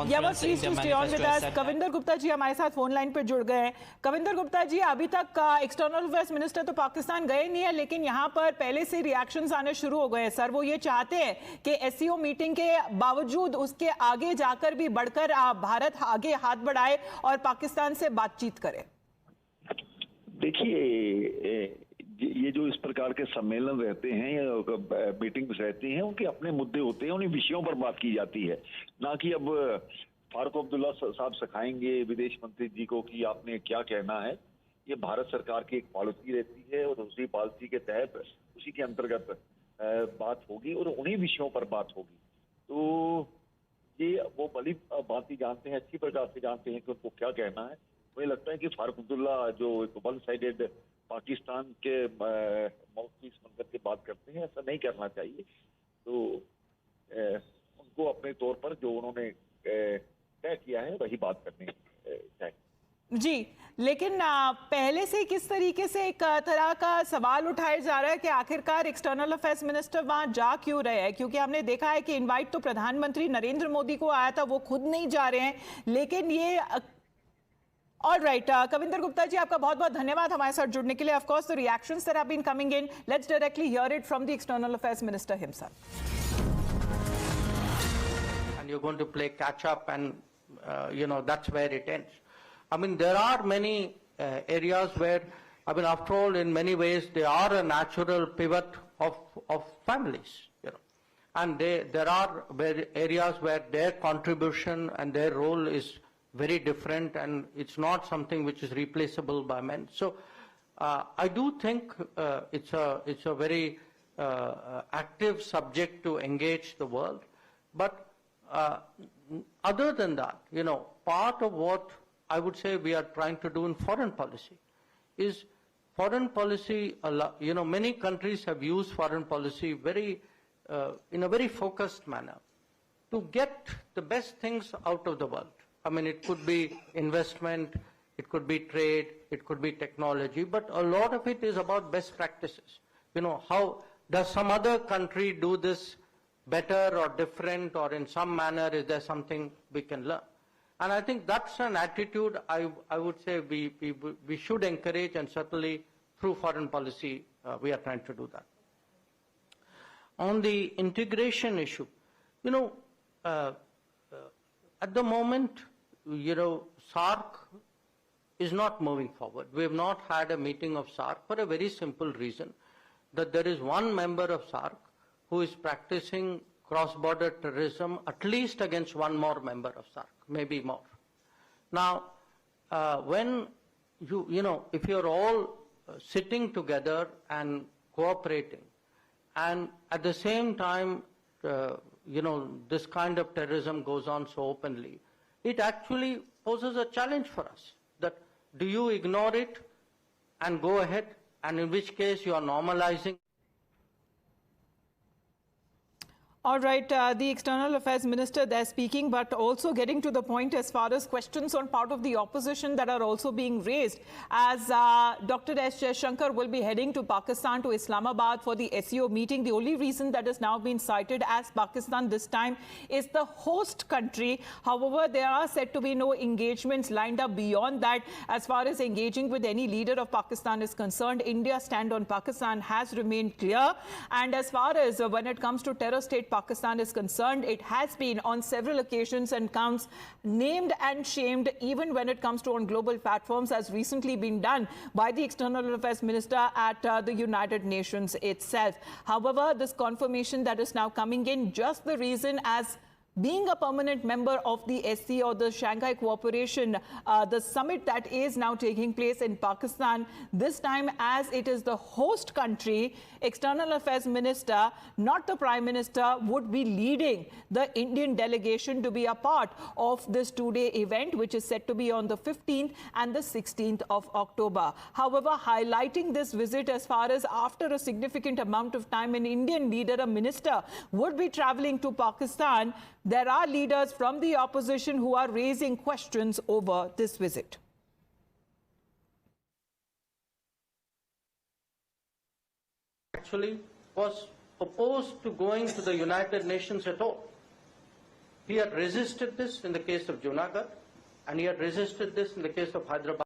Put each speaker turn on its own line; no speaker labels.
conference in their manifesto has said
Kavinder Gupta जी हमारे साथ phone line पर जुड़ गए हैं। कविंदर गुप्ता जी, अभी तक एक्सटर्नल अफेयर्स मिनिस्टर तो पाकिस्तान गए नहीं है, लेकिन यहाँ पर पहले से रिएक्शंस आने शुरू हो गए हैं। सर, वो ये चाहते हैं कि SCO मीटिंग के बावजूद उसके आगे जाकर भी बढ़कर भारत आगे हाथ बढ़ाए और पाकिस्तान से बातचीत करे।
देखिए, ये जो इस प्रकार के सम्मेलन रहते हैं या मीटिंग्स रहती हैं, उनके अपने मुद्दे होते हैं, उन्हीं विषयों पर बात की जाती है, ना कि अब फारूक अब्दुल्ला साहब सिखाएंगे विदेश मंत्री जी को कि आपने क्या कहना है। ये भारत सरकार की एक पॉलिसी रहती है और उसी पॉलिसी के तहत उसी के अंतर्गत बात होगी और उन्हीं विषयों पर बात होगी। तो ये वो भली बात ही जानते हैं, अच्छी प्रकार से जानते हैं कि उनको क्या कहना है। मुझे लगता है कि फारूक अब्दुल्ला जो एक वन साइडेड पाकिस्तान के माउथपीस बनकर के बात करते हैं, ऐसा नहीं करना चाहिए। तो उनको अपने तौर पर जो उन्होंने तय किया है वही बात करनी चाहिए।
जी, लेकिन पहले से किस तरीके से एक तरह का सवाल उठाया जा रहा है कि आखिरकार एक्सटर्नल अफेयर्स मिनिस्टर वहां जा क्यों रहे हैं, क्योंकि हमने देखा है कि इनवाइट तो प्रधानमंत्री नरेंद्र मोदी को आया था, वो खुद नहीं जा रहे हैं। लेकिन ये ऑल राइट, कविंदर गुप्ता जी, आपका बहुत बहुत धन्यवाद हमारे साथ जुड़ने के लिए। Of course the reactions that have been coming in, let's directly hear it from the external affairs minister himself.
And you're going to play catch up, and that's where it ends. I mean, there are many areas where, I mean, after all, in many ways, they are a natural pivot of families, and there are areas where their contribution and their role is very different, and it's not something which is replaceable by men. So I do think it's a very active subject to engage the world. But other than that, part of what I would say we are trying to do in foreign policy is foreign policy. Many countries have used foreign policy in a very focused manner to get the best things out of the world. I mean, it could be investment, it could be trade, it could be technology, but a lot of it is about best practices. How does some other country do this better or different, or in some manner is there something we can learn? And I think that's an attitude I would say we should encourage, and certainly through foreign policy we are trying to do that. On the integration issue, at the moment, SAARC is not moving forward. We have not had a meeting of SAARC for a very simple reason, that there is one member of SAARC who is practicing cross-border terrorism, at least against one more member of SAARC, maybe more. Now, when if you're all sitting together and cooperating, and at the same time, this kind of terrorism goes on so openly, it actually poses a challenge for us. That do you ignore it and go ahead, and in which case you are normalizing.
All right, the External Affairs Minister there speaking, but also getting to the point as far as questions on part of the opposition that are also being raised, as Dr. Jaishankar will be heading to Pakistan, to Islamabad for the SCO meeting. The only reason that has now been cited as Pakistan this time is the host country. However, there are said to be no engagements lined up beyond that. As far as engaging with any leader of Pakistan is concerned, India's stand on Pakistan has remained clear. And as far as when it comes to terror state Pakistan is concerned, it has been on several occasions and counts named and shamed, even when it comes to on global platforms, as recently been done by the External Affairs Minister at the United Nations itself. However, this confirmation that is now coming in, just the reason as being a permanent member of the SCO, the Shanghai Cooperation, the summit that is now taking place in Pakistan, this time as it is the host country, External Affairs Minister, not the Prime Minister, would be leading the Indian delegation to be a part of this two-day event, which is set to be on the 15th and the 16th of October. However, highlighting this visit as far as after a significant amount of time, an Indian leader, a minister, would be traveling to Pakistan, there are leaders from the opposition who are raising questions over this visit.
Actually was opposed to going to the United Nations at all. He had resisted this in the case of Junagadh, and he had resisted this in the case of Hyderabad.